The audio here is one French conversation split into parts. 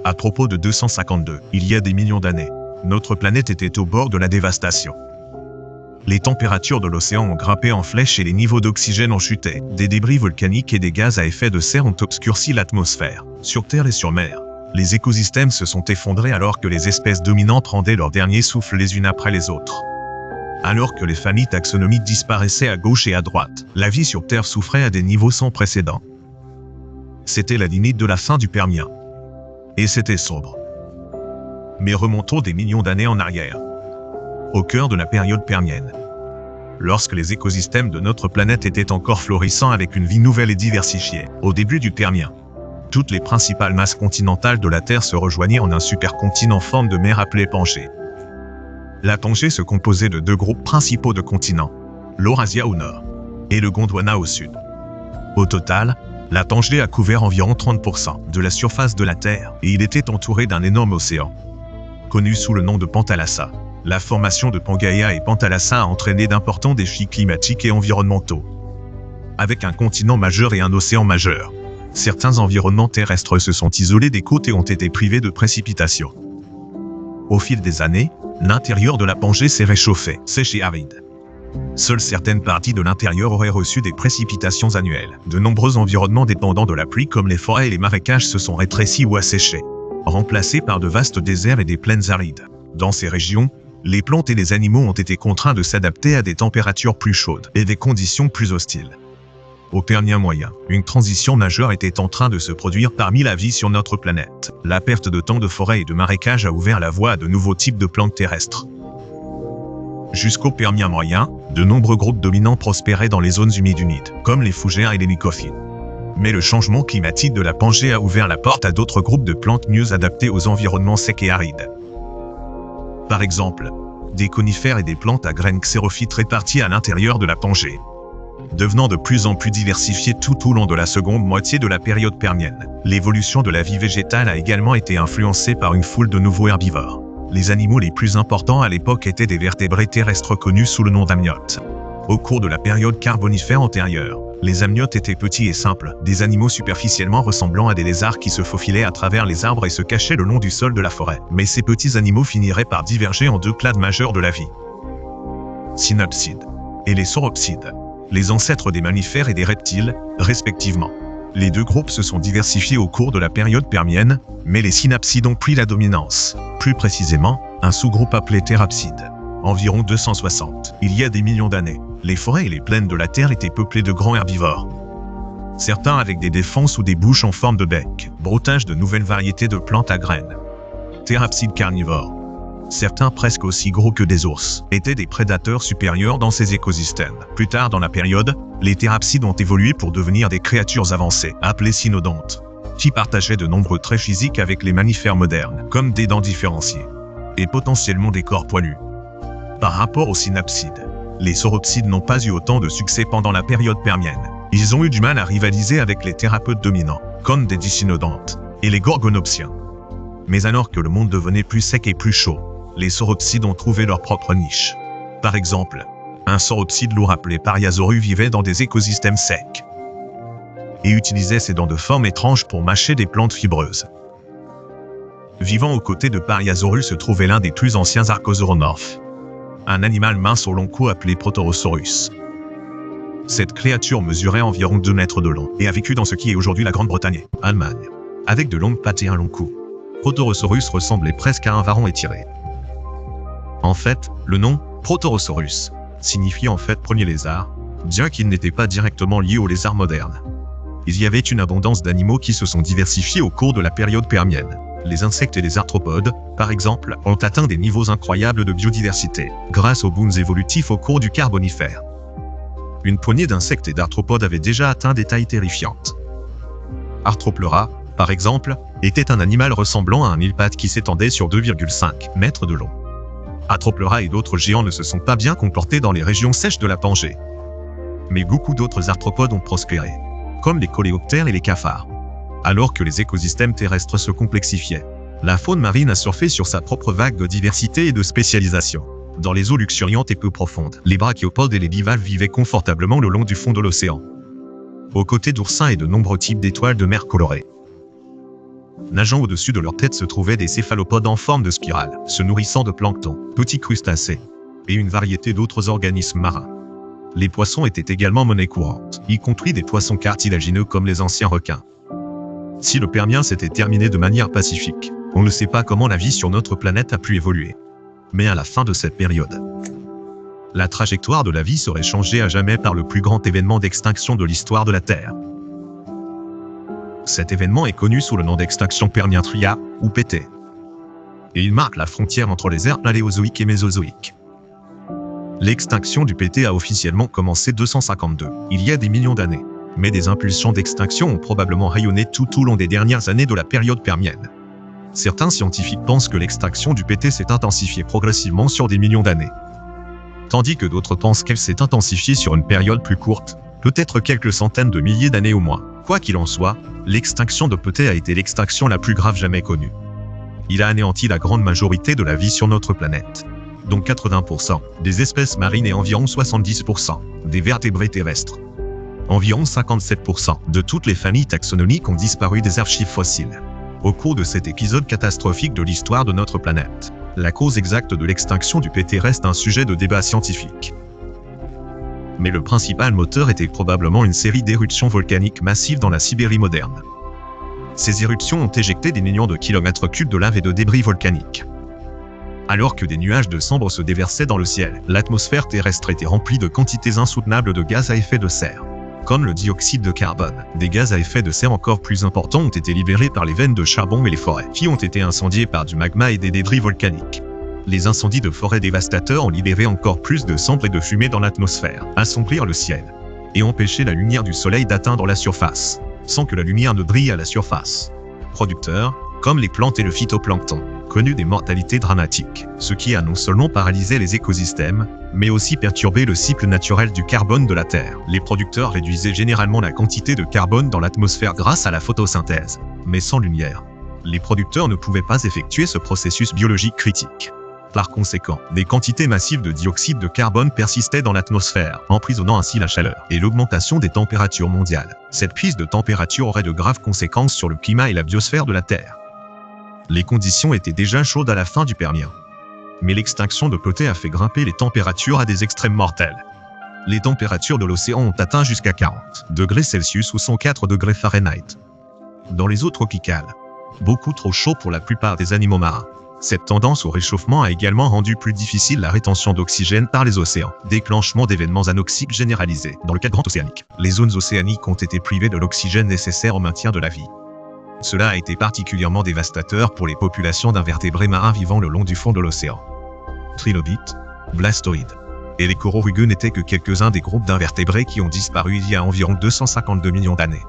À propos de 252, il y a des millions d'années, notre planète était au bord de la dévastation. Les températures de l'océan ont grimpé en flèche et les niveaux d'oxygène ont chuté. Des débris volcaniques et des gaz à effet de serre ont obscurci l'atmosphère. Sur Terre et sur mer, les écosystèmes se sont effondrés alors que les espèces dominantes rendaient leur dernier souffle les unes après les autres. Alors que les familles taxonomiques disparaissaient à gauche et à droite, la vie sur Terre souffrait à des niveaux sans précédent. C'était la limite de la fin du Permien. Et c'était sombre. Mais remontons des millions d'années en arrière, au cœur de la période permienne, lorsque les écosystèmes de notre planète étaient encore florissants avec une vie nouvelle et diversifiée. Au début du Permien, toutes les principales masses continentales de la Terre se rejoignaient en un supercontinent en forme de mer appelé Pangée. La Pangée se composait de deux groupes principaux de continents, l'Eurasia au nord et le Gondwana au sud. Au total, la Pangée a couvert environ 30% de la surface de la Terre et il était entouré d'un énorme océan, connu sous le nom de Panthalassa. La formation de Pangaea et Panthalassa a entraîné d'importants défis climatiques et environnementaux. Avec un continent majeur et un océan majeur, certains environnements terrestres se sont isolés des côtes et ont été privés de précipitations. Au fil des années, l'intérieur de la Pangée s'est réchauffé, sèche et aride. Seules certaines parties de l'intérieur auraient reçu des précipitations annuelles. De nombreux environnements dépendants de la pluie comme les forêts et les marécages se sont rétrécis ou asséchés, remplacés par de vastes déserts et des plaines arides. Dans ces régions, les plantes et les animaux ont été contraints de s'adapter à des températures plus chaudes et des conditions plus hostiles. Au Permien moyen, une transition majeure était en train de se produire parmi la vie sur notre planète. La perte de temps de forêts et de marécages a ouvert la voie à de nouveaux types de plantes terrestres. Jusqu'au Permien moyen, de nombreux groupes dominants prospéraient dans les zones humides, comme les fougères et les mycophytes. Mais le changement climatique de la Pangée a ouvert la porte à d'autres groupes de plantes mieux adaptés aux environnements secs et arides. Par exemple, des conifères et des plantes à graines xérophytes réparties à l'intérieur de la Pangée, devenant de plus en plus diversifiées tout au long de la seconde moitié de la période permienne. L'évolution de la vie végétale a également été influencée par une foule de nouveaux herbivores. Les animaux les plus importants à l'époque étaient des vertébrés terrestres connus sous le nom d'amniotes. Au cours de la période carbonifère antérieure, les amniotes étaient petits et simples, des animaux superficiellement ressemblant à des lézards qui se faufilaient à travers les arbres et se cachaient le long du sol de la forêt. Mais ces petits animaux finiraient par diverger en deux clades majeures de la vie: synapsides et les sauropsides, les ancêtres des mammifères et des reptiles, respectivement. Les deux groupes se sont diversifiés au cours de la période permienne, mais les synapsides ont pris la dominance. Plus précisément, un sous-groupe appelé thérapsides. Environ 260. Il y a des millions d'années, les forêts et les plaines de la Terre étaient peuplées de grands herbivores. Certains avec des défenses ou des bouches en forme de bec, broutage de nouvelles variétés de plantes à graines. Thérapsides carnivores. Certains presque aussi gros que des ours, étaient des prédateurs supérieurs dans ces écosystèmes. Plus tard dans la période, les thérapsides ont évolué pour devenir des créatures avancées, appelées cynodontes, qui partageaient de nombreux traits physiques avec les mammifères modernes, comme des dents différenciées, et potentiellement des corps poilus. Par rapport aux synapsides, les sauropsides n'ont pas eu autant de succès pendant la période permienne. Ils ont eu du mal à rivaliser avec les thérapeutes dominants, comme des dicynodontes et les gorgonopsiens. Mais alors que le monde devenait plus sec et plus chaud, les sauropsides ont trouvé leur propre niche. Par exemple, un sauropside lourd appelé Pariasaurus vivait dans des écosystèmes secs et utilisait ses dents de forme étrange pour mâcher des plantes fibreuses. Vivant aux côtés de Pariasaurus se trouvait l'un des plus anciens archosauromorphes, un animal mince au long cou appelé Protorosaurus. Cette créature mesurait environ 2 mètres de long et a vécu dans ce qui est aujourd'hui la Grande-Bretagne, Allemagne, avec de longues pattes et un long cou. Protorosaurus ressemblait presque à un varan étiré. En fait, le nom Protorosaurus signifie en fait premier lézard, bien qu'il n'était pas directement lié aux lézards modernes. Il y avait une abondance d'animaux qui se sont diversifiés au cours de la période permienne. Les insectes et les arthropodes, par exemple, ont atteint des niveaux incroyables de biodiversité, grâce aux booms évolutifs au cours du Carbonifère. Une poignée d'insectes et d'arthropodes avait déjà atteint des tailles terrifiantes. Arthropleura, par exemple, était un animal ressemblant à un mille-pattes qui s'étendait sur 2,5 mètres de long. Arthropleura et d'autres géants ne se sont pas bien comportés dans les régions sèches de la Pangée. Mais beaucoup d'autres arthropodes ont prospéré, comme les coléoptères et les cafards. Alors que les écosystèmes terrestres se complexifiaient, la faune marine a surfé sur sa propre vague de diversité et de spécialisation. Dans les eaux luxuriantes et peu profondes, les brachiopodes et les bivalves vivaient confortablement le long du fond de l'océan, aux côtés d'oursins et de nombreux types d'étoiles de mer colorées. Nageant au-dessus de leur tête se trouvaient des céphalopodes en forme de spirale, se nourrissant de plancton, petits crustacés, et une variété d'autres organismes marins. Les poissons étaient également monnaie courante, y compris des poissons cartilagineux comme les anciens requins. Si le Permien s'était terminé de manière pacifique, on ne sait pas comment la vie sur notre planète a pu évoluer. Mais à la fin de cette période, la trajectoire de la vie serait changée à jamais par le plus grand événement d'extinction de l'histoire de la Terre. Cet événement est connu sous le nom d'extinction Permien-Trias, ou PT. Et il marque la frontière entre les ères paléozoïques et mésozoïques. L'extinction du PT a officiellement commencé 252, il y a des millions d'années. Mais des impulsions d'extinction ont probablement rayonné tout au long des dernières années de la période permienne. Certains scientifiques pensent que l'extinction du PT s'est intensifiée progressivement sur des millions d'années. Tandis que d'autres pensent qu'elle s'est intensifiée sur une période plus courte, peut-être quelques centaines de milliers d'années au moins. Quoi qu'il en soit, l'extinction de PT a été l'extinction la plus grave jamais connue. Il a anéanti la grande majorité de la vie sur notre planète, dont 80% des espèces marines et environ 70% des vertébrés terrestres. Environ 57% de toutes les familles taxonomiques ont disparu des archives fossiles. Au cours de cet épisode catastrophique de l'histoire de notre planète, la cause exacte de l'extinction du PT reste un sujet de débat scientifique. Mais le principal moteur était probablement une série d'éruptions volcaniques massives dans la Sibérie moderne. Ces éruptions ont éjecté des millions de kilomètres cubes de lave et de débris volcaniques. Alors que des nuages de cendres se déversaient dans le ciel, l'atmosphère terrestre était remplie de quantités insoutenables de gaz à effet de serre. Comme le dioxyde de carbone, des gaz à effet de serre encore plus importants ont été libérés par les veines de charbon et les forêts, qui ont été incendiées par du magma et des débris volcaniques. Les incendies de forêts dévastateurs ont libéré encore plus de cendres et de fumée dans l'atmosphère, assombrir le ciel, et empêché la lumière du soleil d'atteindre la surface, sans que la lumière ne brille à la surface. Producteurs, comme les plantes et le phytoplancton, connus des mortalités dramatiques, ce qui a non seulement paralysé les écosystèmes, mais aussi perturbé le cycle naturel du carbone de la Terre. Les producteurs réduisaient généralement la quantité de carbone dans l'atmosphère grâce à la photosynthèse, mais sans lumière. Les producteurs ne pouvaient pas effectuer ce processus biologique critique. Par conséquent, des quantités massives de dioxyde de carbone persistaient dans l'atmosphère, emprisonnant ainsi la chaleur et l'augmentation des températures mondiales. Cette prise de température aurait de graves conséquences sur le climat et la biosphère de la Terre. Les conditions étaient déjà chaudes à la fin du Permien. Mais l'extinction de PT a fait grimper les températures à des extrêmes mortels. Les températures de l'océan ont atteint jusqu'à 40 degrés Celsius ou 104 degrés Fahrenheit. Dans les eaux tropicales, beaucoup trop chaud pour la plupart des animaux marins. Cette tendance au réchauffement a également rendu plus difficile la rétention d'oxygène par les océans, déclenchement d'événements anoxiques généralisés. Dans le cadre grand océanique, les zones océaniques ont été privées de l'oxygène nécessaire au maintien de la vie. Cela a été particulièrement dévastateur pour les populations d'invertébrés marins vivant le long du fond de l'océan. Trilobites, blastoïdes et les coraux rugueux n'étaient que quelques-uns des groupes d'invertébrés qui ont disparu il y a environ 252 millions d'années.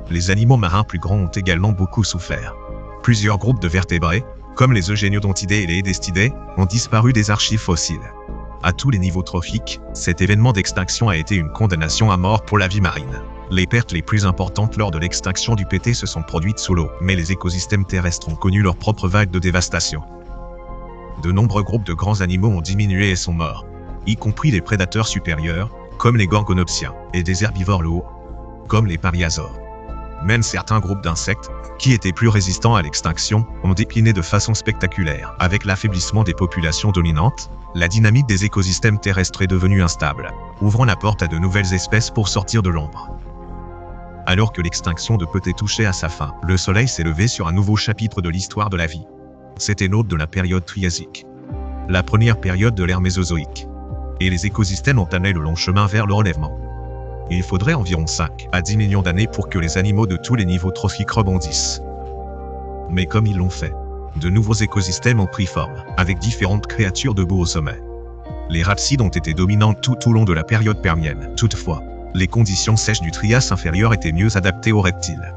Les animaux marins plus grands ont également beaucoup souffert. Plusieurs groupes de vertébrés, comme les eugéniodontidés et les edestidés, ont disparu des archives fossiles. À tous les niveaux trophiques, cet événement d'extinction a été une condamnation à mort pour la vie marine. Les pertes les plus importantes lors de l'extinction du PT se sont produites sous l'eau, mais les écosystèmes terrestres ont connu leur propre vague de dévastation. De nombreux groupes de grands animaux ont diminué et sont morts, y compris les prédateurs supérieurs, comme les gorgonopsiens, et des herbivores lourds, comme les pariasaures. Même certains groupes d'insectes, qui étaient plus résistants à l'extinction, ont décliné de façon spectaculaire. Avec l'affaiblissement des populations dominantes, la dynamique des écosystèmes terrestres est devenue instable, ouvrant la porte à de nouvelles espèces pour sortir de l'ombre. Alors que l'extinction de PT touchait à sa fin, le Soleil s'est levé sur un nouveau chapitre de l'histoire de la vie. C'était l'aube de la période triasique, la première période de l'ère mésozoïque. Et les écosystèmes ont entamé le long chemin vers le relèvement. Il faudrait environ 5 à 10 millions d'années pour que les animaux de tous les niveaux trophiques rebondissent. Mais comme ils l'ont fait, de nouveaux écosystèmes ont pris forme, avec différentes créatures debout au sommet. Les rhapsides ont été dominantes tout au long de la période permienne. Toutefois, les conditions sèches du Trias inférieur étaient mieux adaptées aux reptiles.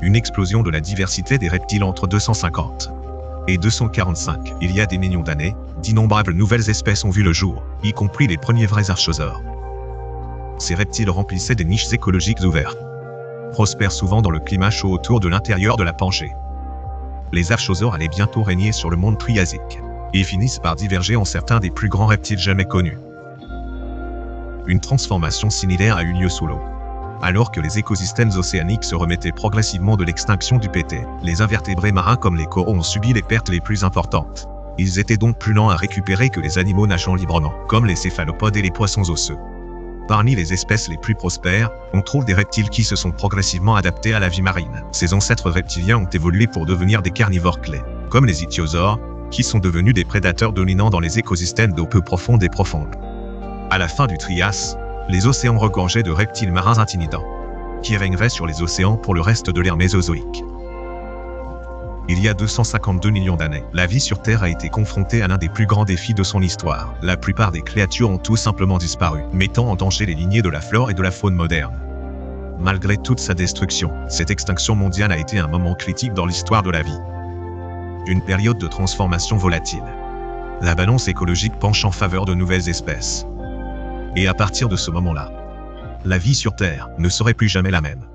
Une explosion de la diversité des reptiles entre 250 et 245, il y a des millions d'années, d'innombrables nouvelles espèces ont vu le jour, y compris les premiers vrais archosaures. Ces reptiles remplissaient des niches écologiques ouvertes, prospèrent souvent dans le climat chaud autour de l'intérieur de la Pangée. Les archosaures allaient bientôt régner sur le monde triasique, et finissent par diverger en certains des plus grands reptiles jamais connus. Une transformation similaire a eu lieu sous l'eau. Alors que les écosystèmes océaniques se remettaient progressivement de l'extinction du pété, les invertébrés marins comme les coraux ont subi les pertes les plus importantes. Ils étaient donc plus lents à récupérer que les animaux nageant librement, comme les céphalopodes et les poissons osseux. Parmi les espèces les plus prospères, on trouve des reptiles qui se sont progressivement adaptés à la vie marine. Ces ancêtres reptiliens ont évolué pour devenir des carnivores clés, comme les ichthyosaures, qui sont devenus des prédateurs dominants dans les écosystèmes d'eau peu profonde et profonde. À la fin du Trias, les océans regorgeaient de reptiles marins intimidants, qui régneraient sur les océans pour le reste de l'ère mésozoïque. Il y a 252 millions d'années, la vie sur Terre a été confrontée à l'un des plus grands défis de son histoire. La plupart des créatures ont tout simplement disparu, mettant en danger les lignées de la flore et de la faune moderne. Malgré toute sa destruction, cette extinction mondiale a été un moment critique dans l'histoire de la vie. Une période de transformation volatile. La balance écologique penche en faveur de nouvelles espèces. Et à partir de ce moment-là, la vie sur Terre ne serait plus jamais la même.